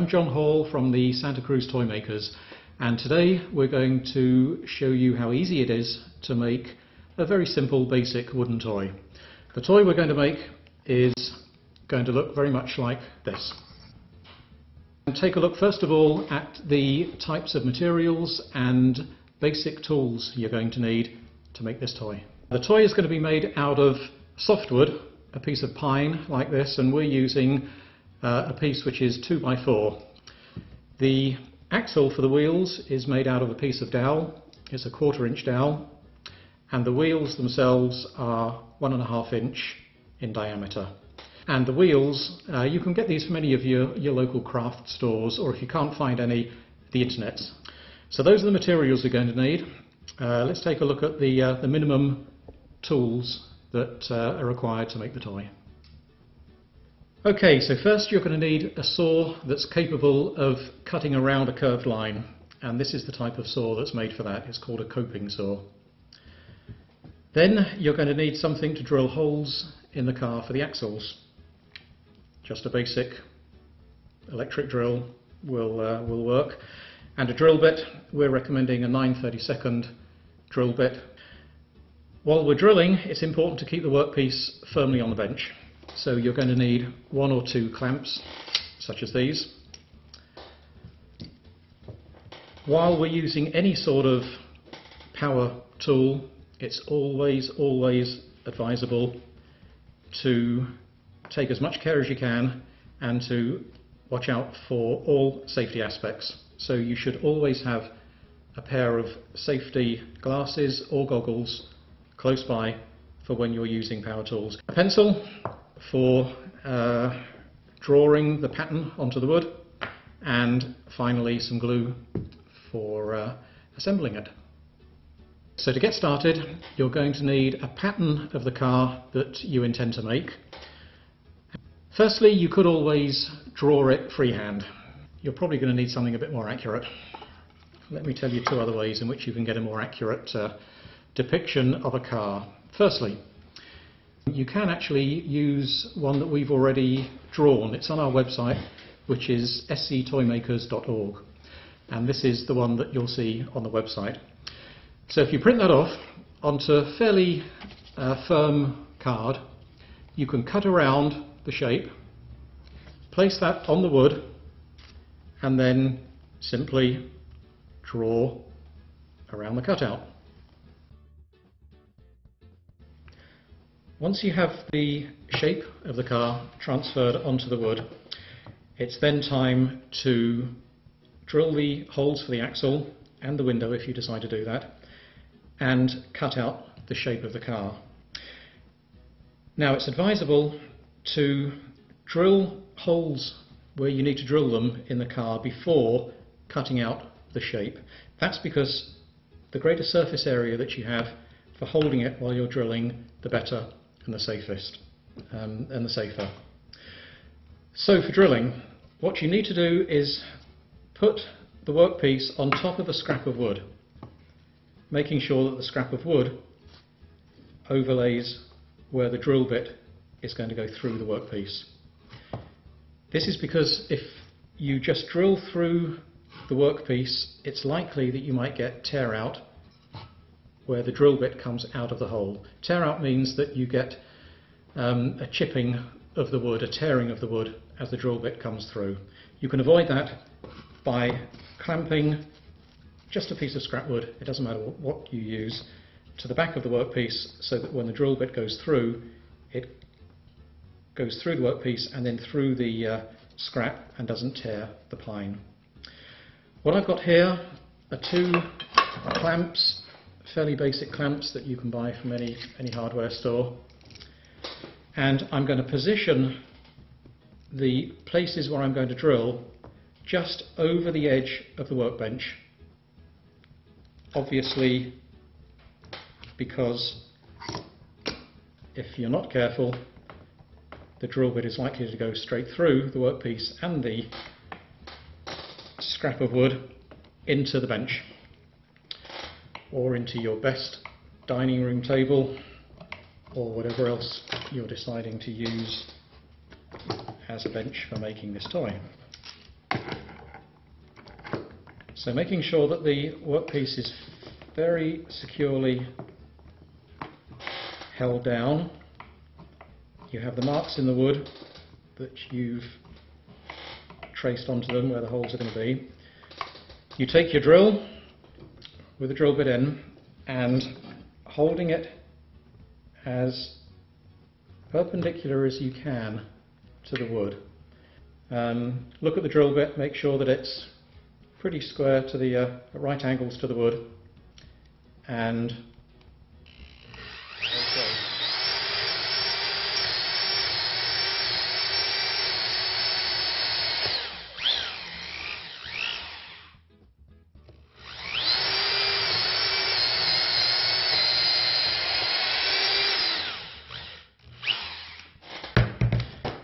I'm John Hall from the Santa Cruz Toy Makers, and today we're going to show you how easy it is to make a very simple basic wooden toy. The toy we're going to make is going to look very much like this. And take a look first of all at the types of materials and basic tools you're going to need to make this toy. The toy is going to be made out of softwood, a piece of pine like this, and we're using a piece which is 2x4. The axle for the wheels is made out of a piece of dowel. It's a 1/4 inch dowel, and the wheels themselves are 1.5 inch in diameter. And the wheels, you can get these from any of your local craft stores, or if you can't find any, the internet. So those are the materials you're going to need. Let's take a look at the minimum tools that are required to make the toy. Okay, so first you're going to need a saw that's capable of cutting around a curved line, and this is the type of saw that's made for that. It's called a coping saw. Then you're going to need something to drill holes in the car for the axles. Just a basic electric drill will work, and a drill bit. We're recommending a 9/32 drill bit. While we're drilling, it's important to keep the workpiece firmly on the bench. So you're going to need 1 or 2 clamps, such as these. While we're using any sort of power tool, it's always advisable to take as much care as you can and to watch out for all safety aspects. So you should always have a pair of safety glasses or goggles close by for when you're using power tools. A pencil for drawing the pattern onto the wood, and finally some glue for assembling it. So to get started, you're going to need a pattern of the car that you intend to make. Firstly, you could always draw it freehand. You're probably going to need something a bit more accurate. Let me tell you 2 other ways in which you can get a more accurate depiction of a car. Firstly, you can actually use one that we've already drawn. It's on our website, which is sctoymakers.org, and this is the one that you'll see on the website. So if you print that off onto a fairly firm card, you can cut around the shape, place that on the wood, and then simply draw around the cutout. Once you have the shape of the car transferred onto the wood, it's then time to drill the holes for the axle and the window if you decide to do that, and cut out the shape of the car. Now it's advisable to drill holes where you need to drill them in the car before cutting out the shape. That's because the greater surface area that you have for holding it while you're drilling, the better and the safest and the safer. So for drilling, what you need to do is put the workpiece on top of a scrap of wood, making sure that the scrap of wood overlays where the drill bit is going to go through the workpiece. This is because if you just drill through the workpiece, it's likely that you might get tear out where the drill bit comes out of the hole. Tear out means that you get a chipping of the wood, a tearing of the wood as the drill bit comes through. You can avoid that by clamping just a piece of scrap wood, it doesn't matter what you use, to the back of the workpiece, so that when the drill bit goes through, it goes through the workpiece and then through the scrap and doesn't tear the pine. What I've got here are 2 clamps, fairly basic clamps that you can buy from any hardware store, and I'm going to position the places where I'm going to drill just over the edge of the workbench, obviously because if you're not careful, the drill bit is likely to go straight through the workpiece and the scrap of wood into the bench, or into your best dining room table, or whatever else you're deciding to use as a bench for making this toy. So making sure that the workpiece is very securely held down. You have the marks in the wood that you've traced onto them where the holes are going to be. You take your drill with the drill bit in and holding it as perpendicular as you can to the wood. Look at the drill bit, make sure that it's pretty square to the right angles to the wood, and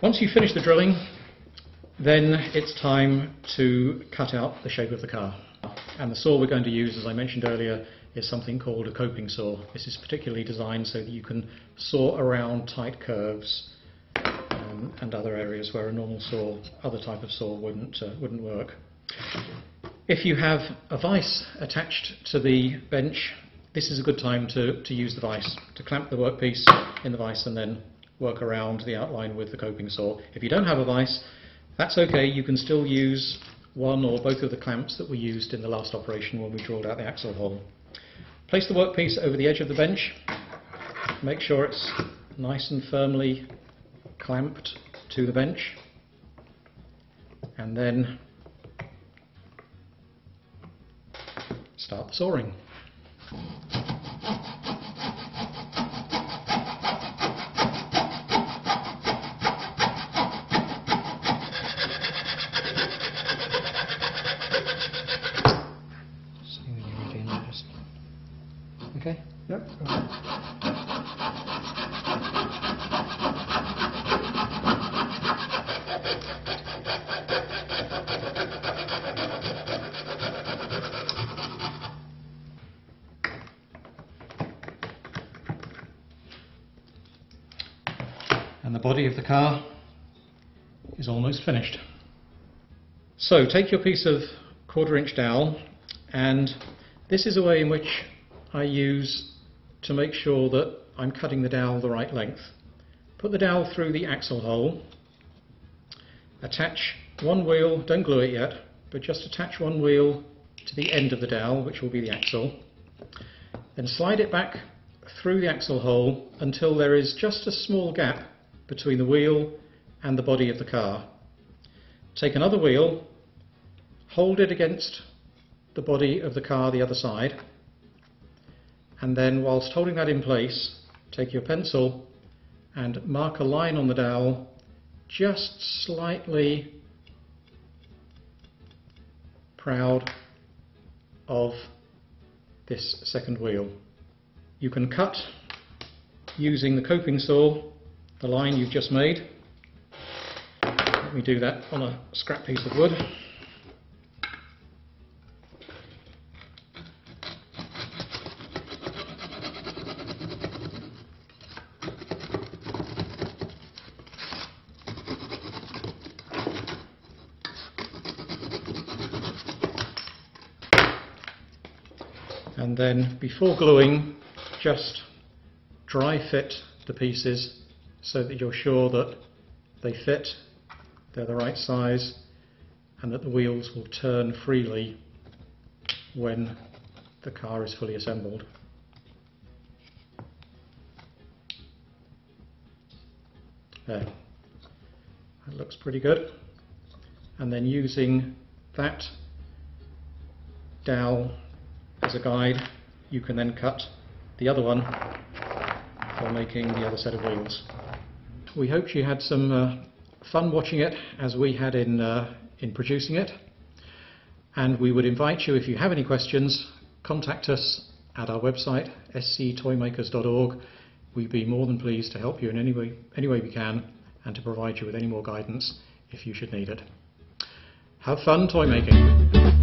once you finish the drilling, then it's time to cut out the shape of the car. And the saw we're going to use, as I mentioned earlier, is something called a coping saw. This is particularly designed so that you can saw around tight curves and other areas where a normal saw, other type of saw wouldn't work. If you have a vise attached to the bench, this is a good time to use the vise, to clamp the workpiece in the vise and then work around the outline with the coping saw. If you don't have a vise, that's okay, you can still use one or both of the clamps that we used in the last operation when we drilled out the axle hole. Place the workpiece over the edge of the bench, make sure it's nice and firmly clamped to the bench, and then start the sawing. Okay? Yep. And the body of the car is almost finished. So take your piece of 1/4 inch dowel, and this is a way in which I use to make sure that I'm cutting the dowel the right length. Put the dowel through the axle hole, attach one wheel, don't glue it yet, but just attach one wheel to the end of the dowel, which will be the axle, then slide it back through the axle hole until there is just a small gap between the wheel and the body of the car. Take another wheel, hold it against the body of the car the other side, and then whilst holding that in place, take your pencil and mark a line on the dowel just slightly proud of this second wheel. You can cut using the coping saw the line you've just made. Let me do that on a scrap piece of wood. And then before gluing, just dry fit the pieces so that you're sure that they fit, they're the right size, and that the wheels will turn freely when the car is fully assembled. There, that looks pretty good. And then using that dowel as a guide, you can then cut the other one for making the other set of wheels. We hope you had some fun watching it as we had in producing it, and we would invite you, if you have any questions, contact us at our website sctoymakers.org. We'd be more than pleased to help you in any way we can, and to provide you with any more guidance if you should need it. Have fun toy making!